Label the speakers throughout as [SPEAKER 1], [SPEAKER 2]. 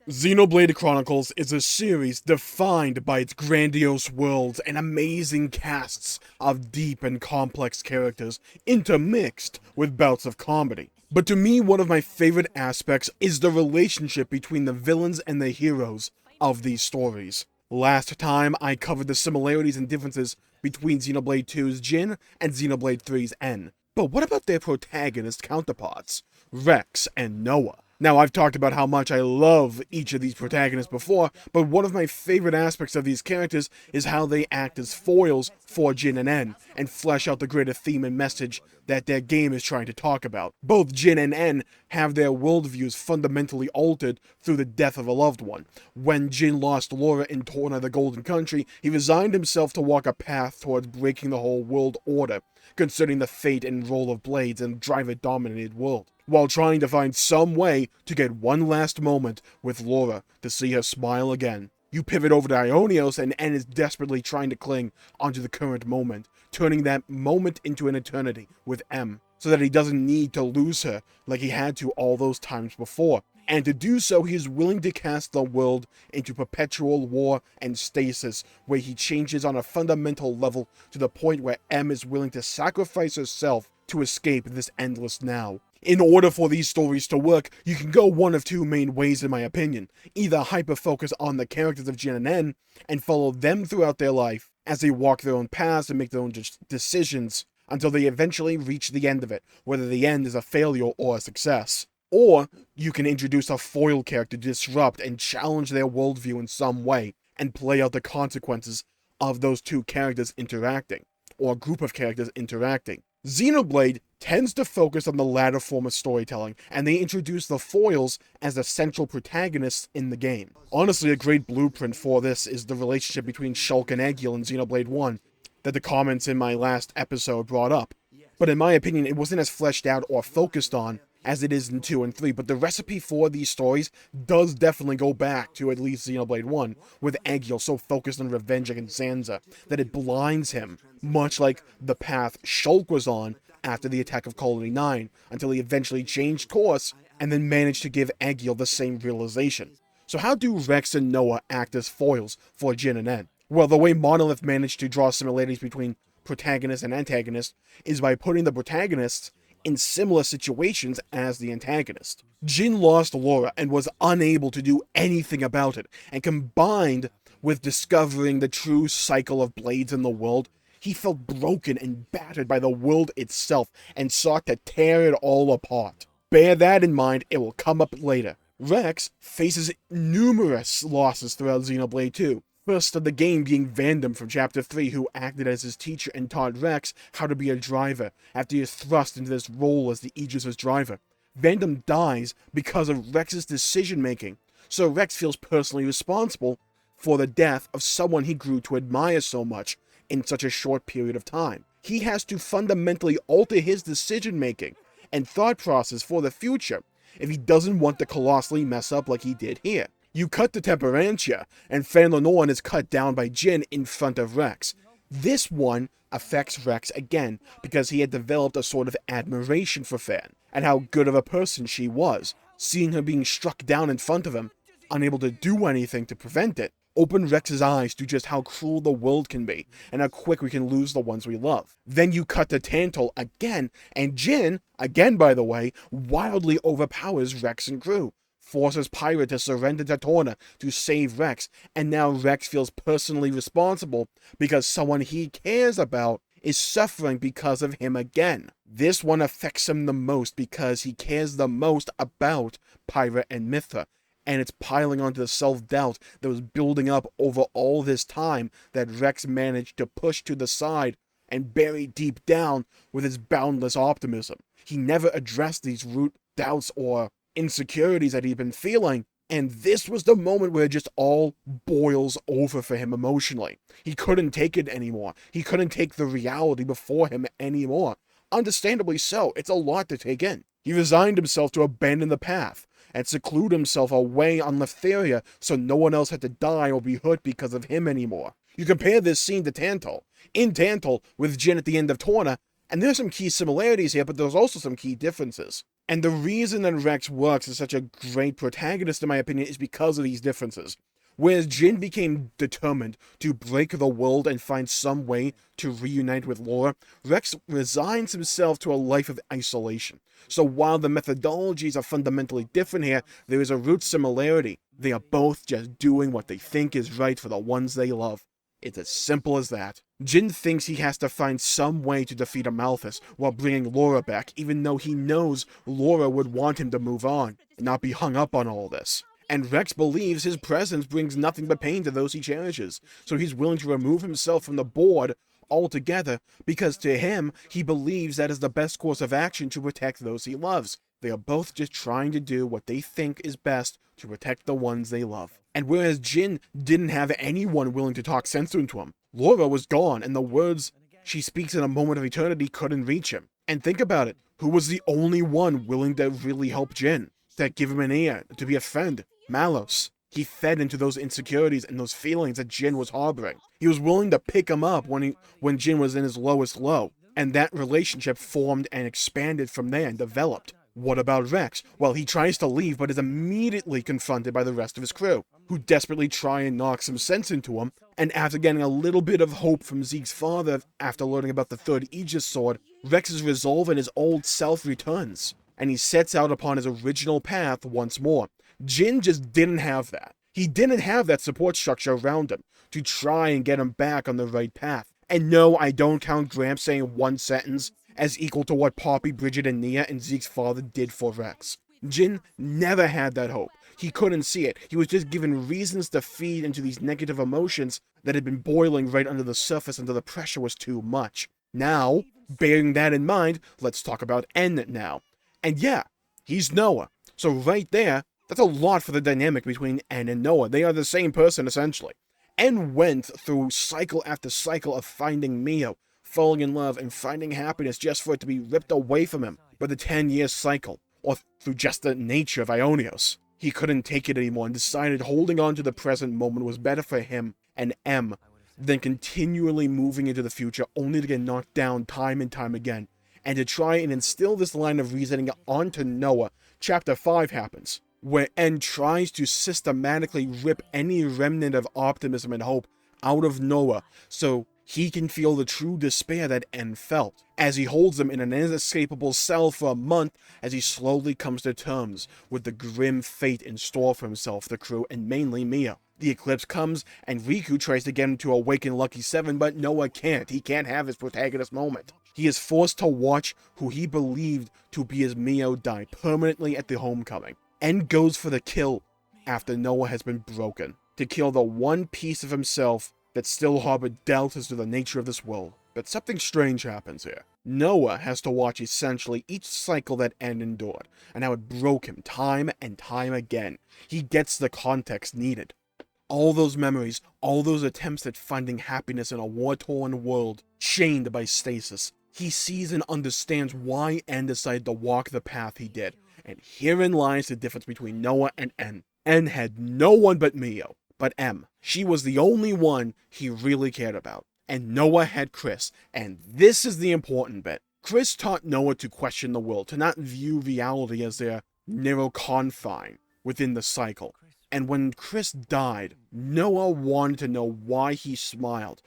[SPEAKER 1] Xenoblade Chronicles is a series defined by its grandiose worlds and amazing casts of deep and complex characters, intermixed with bouts of comedy. But to me, one of my favorite aspects is the relationship between the villains and the heroes of these stories. Last time, I covered the similarities and differences between Xenoblade 2's Jin and Xenoblade 3's N. But what about their protagonist counterparts, Rex and Noah? Now, I've talked about how much I love each of these protagonists before, but one of my favorite aspects of these characters is how they act as foils for Jin and N, and flesh out the greater theme and message that their game is trying to talk about. Both Jin and N have their worldviews fundamentally altered through the death of a loved one. When Jin lost Laura in Torna the Golden Country, he resigned himself to walk a path towards breaking the whole world order, considering the fate and role of Blades in a driver-dominated world, while trying to find some way to get one last moment with Laura to see her smile again. You pivot over to Ionios, and N is desperately trying to cling onto the current moment, turning that moment into an eternity with M, so that he doesn't need to lose her like he had to all those times before. And to do so, he is willing to cast the world into perpetual war and stasis, where he changes on a fundamental level to the point where M is willing to sacrifice herself to escape this endless now. In order for these stories to work, you can go one of two main ways in my opinion. Either hyper-focus on the characters of Jin and N, and follow them throughout their life, as they walk their own paths and make their own decisions, until they eventually reach the end of it, whether the end is a failure or a success. Or, you can introduce a foil character to disrupt and challenge their worldview in some way, and play out the consequences of those two characters interacting, or a group of characters interacting. Xenoblade tends to focus on the latter form of storytelling, and they introduce the foils as the central protagonists in the game. Honestly, a great blueprint for this is the relationship between Shulk and Egil in Xenoblade 1, that the comments in my last episode brought up. But in my opinion, it wasn't as fleshed out or focused on as it is in 2 and 3, but the recipe for these stories does definitely go back to at least Xenoblade 1, with Egil so focused on revenge against Sansa that it blinds him, much like the path Shulk was on after the attack of Colony 9, until he eventually changed course and then managed to give Egil the same realization. So how do Rex and Noah act as foils for Jin and N? Well, the way Monolith managed to draw similarities between protagonist and antagonist is by putting the protagonists in similar situations as the antagonist. Jin lost Laura and was unable to do anything about it, and combined with discovering the true cycle of blades in the world, he felt broken and battered by the world itself and sought to tear it all apart. Bear that in mind, it will come up later. Rex faces numerous losses throughout Xenoblade 2. First of the game being Vandam from Chapter 3, who acted as his teacher and taught Rex how to be a driver after he is thrust into this role as the Aegis' driver. Vandam dies because of Rex's decision-making, so Rex feels personally responsible for the death of someone he grew to admire so much in such a short period of time. He has to fundamentally alter his decision-making and thought process for the future if he doesn't want to colossally mess up like he did here. You cut to Temperantia, and Fan Lenorn is cut down by Jin in front of Rex. This one affects Rex again, because he had developed a sort of admiration for Fan, and how good of a person she was. Seeing her being struck down in front of him, unable to do anything to prevent it, opened Rex's eyes to just how cruel the world can be, and how quick we can lose the ones we love. Then you cut to Tantal again, and Jin, again by the way, wildly overpowers Rex and crew, forces Pyra to surrender to Torna to save Rex, and now Rex feels personally responsible because someone he cares about is suffering because of him again. This one affects him the most because he cares the most about Pyra and Mithra, and it's piling onto the self-doubt that was building up over all this time that Rex managed to push to the side and bury deep down with his boundless optimism. He never addressed these root doubts or insecurities that he'd been feeling, and this was the moment where it just all boils over for him emotionally. He couldn't take it anymore. He couldn't take the reality before him anymore. Understandably so, it's a lot to take in. He resigned himself to abandon the path, and seclude himself away on Letheria so no one else had to die or be hurt because of him anymore. You compare this scene to Tantal. In Tantal, with Jin at the end of Torna, and there's some key similarities here, but there's also some key differences. And the reason that Rex works as such a great protagonist, in my opinion, is because of these differences. Whereas Jin became determined to break the world and find some way to reunite with Laura, Rex resigns himself to a life of isolation. So while the methodologies are fundamentally different here, there is a root similarity. They are both just doing what they think is right for the ones they love. It's as simple as that. Jin thinks he has to find some way to defeat Amalthus while bringing Laura back, even though he knows Laura would want him to move on and not be hung up on all this. And Rex believes his presence brings nothing but pain to those he cherishes, so he's willing to remove himself from the board altogether because to him, he believes that is the best course of action to protect those he loves. They are both just trying to do what they think is best to protect the ones they love. And whereas Jin didn't have anyone willing to talk sense into him, Laura was gone, and the words she speaks in a moment of eternity couldn't reach him. And think about it, who was the only one willing to really help Jin? To give him an ear, to be a friend? Malos. He fed into those insecurities and those feelings that Jin was harboring. He was willing to pick him up when Jin was in his lowest low, and that relationship formed and expanded from there and developed. What about Rex? Well, he tries to leave, but is immediately confronted by the rest of his crew, who desperately try and knock some sense into him, and after getting a little bit of hope from Zeke's father after learning about the third Aegis sword, Rex's resolve and his old self returns, and he sets out upon his original path once more. Jin just didn't have that. He didn't have that support structure around him to try and get him back on the right path. And no, I don't count Gramps saying one sentence as equal to what Poppy, Bridget, and Nia and Zeke's father did for Rex. Jin never had that hope. He couldn't see it. He was just given reasons to feed into these negative emotions that had been boiling right under the surface until the pressure was too much. Now, bearing that in mind, let's talk about N now. And yeah, he's Noah. So right there, that's a lot for the dynamic between N and Noah. They are the same person, essentially. N went through cycle after cycle of finding Mio, falling in love, and finding happiness just for it to be ripped away from him by the 10-year cycle, or through just the nature of Ionios. He couldn't take it anymore and decided holding on to the present moment was better for him and M than continually moving into the future only to get knocked down time and time again. And to try and instill this line of reasoning onto Noah, Chapter 5 happens, where N tries to systematically rip any remnant of optimism and hope out of Noah so he can feel the true despair that N felt, as he holds him in an inescapable cell for a month as he slowly comes to terms with the grim fate in store for himself, the crew, and mainly Mia. The eclipse comes, and Riku tries to get him to awaken Lucky 7, but Noah can't. He can't have his protagonist moment. He is forced to watch who he believed to be his Mio die permanently at the homecoming. N goes for the kill after Noah has been broken, to kill the one piece of himself that still harbored doubts as to the nature of this world. But something strange happens here. Noah has to watch essentially each cycle that N endured, and how it broke him time and time again. He gets the context needed. All those memories, all those attempts at finding happiness in a war-torn world, chained by stasis. He sees and understands why N decided to walk the path he did. And herein lies the difference between Noah and N. N had no one but Mio. But M, she was the only one he really cared about. And Noah had Chris. And this is the important bit. Chris taught Noah to question the world, to not view reality as their narrow confine within the cycle. And when Chris died, Noah wanted to know why he smiled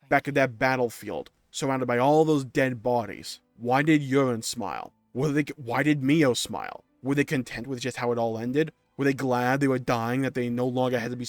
[SPEAKER 1] back at that battlefield, surrounded by all those dead bodies. Why did Urine smile? Why did Mio smile? Were they content with just how it all ended? Were they glad they were dying, that they no longer had to be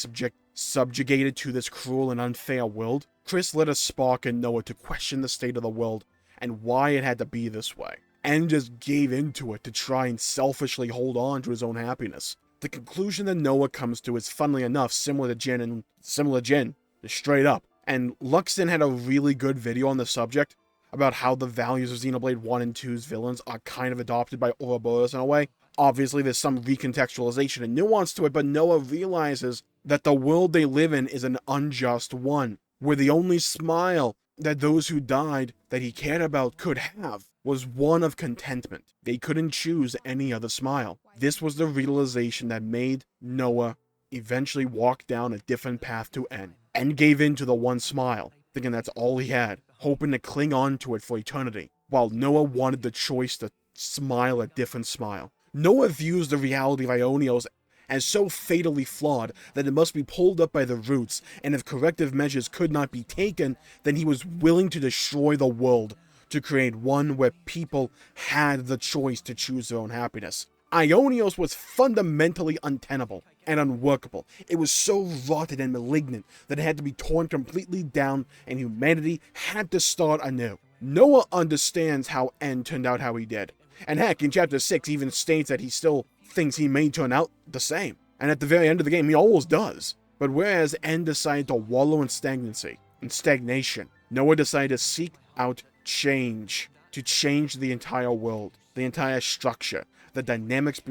[SPEAKER 1] subjugated to this cruel and unfair world? Chris lit a spark in Noah to question the state of the world and why it had to be this way, and just gave into it to try and selfishly hold on to his own happiness. The conclusion that Noah comes to is, funnily enough, similar to Jin, straight up. And Luxton had a really good video on the subject about how the values of Xenoblade 1 and 2's villains are kind of adopted by Ouroboros in a way. Obviously, there's some recontextualization and nuance to it, but Noah realizes that the world they live in is an unjust one, where the only smile that those who died that he cared about could have was one of contentment. They couldn't choose any other smile. This was the realization that made Noah eventually walk down a different path to N. N gave in to the one smile, thinking that's all he had, hoping to cling on to it for eternity, while Noah wanted the choice to smile a different smile. Noah views the reality of Ionios as so fatally flawed that it must be pulled up by the roots, and if corrective measures could not be taken, then he was willing to destroy the world to create one where people had the choice to choose their own happiness. Ionios was fundamentally untenable and unworkable. It was so rotten and malignant that it had to be torn completely down, and humanity had to start anew. Noah understands how N turned out how he did. And heck, in chapter 6 even states that he still thinks he may turn out the same. And at the very end of the game, he almost does. But whereas N decided to wallow in stagnation, Noah decided to seek out change, to change the entire world, the entire structure, the dynamics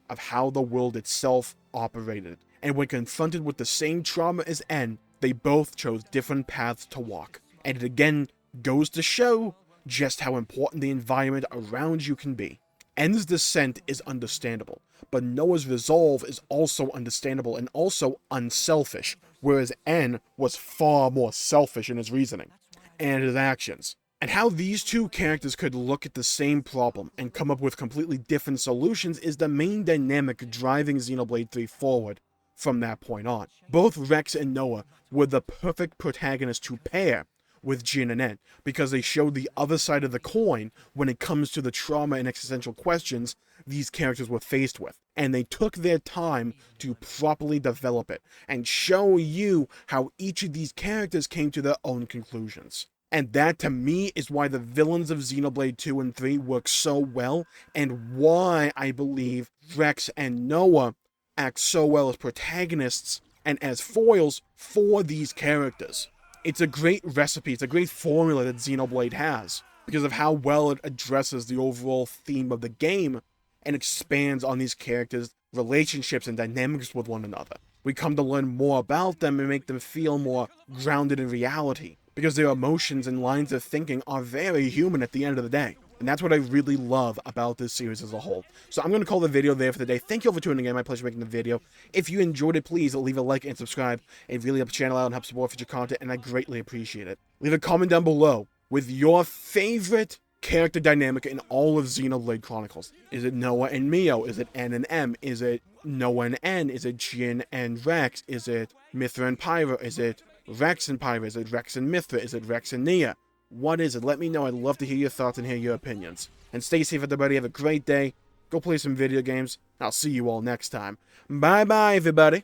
[SPEAKER 1] of how the world itself operated. And when confronted with the same trauma as N, they both chose different paths to walk. And it again goes to show just how important the environment around you can be. N's descent is understandable, but Noah's resolve is also understandable and also unselfish, whereas N was far more selfish in his reasoning and his actions. And how these two characters could look at the same problem and come up with completely different solutions is the main dynamic driving Xenoblade 3 forward from that point on. Both Rex and Noah were the perfect protagonists to pair with Jin and N, because they showed the other side of the coin when it comes to the trauma and existential questions these characters were faced with. And they took their time to properly develop it and show you how each of these characters came to their own conclusions. And that, to me, is why the villains of Xenoblade 2 and 3 work so well, and why I believe Rex and Noah act so well as protagonists and as foils for these characters. It's a great recipe, it's a great formula that Xenoblade has, because of how well it addresses the overall theme of the game and expands on these characters' relationships and dynamics with one another. We come to learn more about them and make them feel more grounded in reality, because their emotions and lines of thinking are very human at the end of the day. And that's what I really love about this series as a whole. So I'm going to call the video there for the day. Thank you all for tuning in. My pleasure making the video. If you enjoyed it, please leave a like and subscribe. It really helps the channel out and helps support future content, and I greatly appreciate it. Leave a comment down below with your favorite character dynamic in all of Xenoblade Chronicles. Is it Noah and Mio? Is it N and M? Is it Noah and N? Is it Jin and Rex? Is it Mithra and Pyra? Is it Rex and Pyra? Is it Rex and Mithra? Is it Rex and Nia? What is it? Let me know. I'd love to hear your thoughts and hear your opinions. And stay safe, everybody. Have a great day. Go play some video games. I'll see you all next time. Bye-bye, everybody.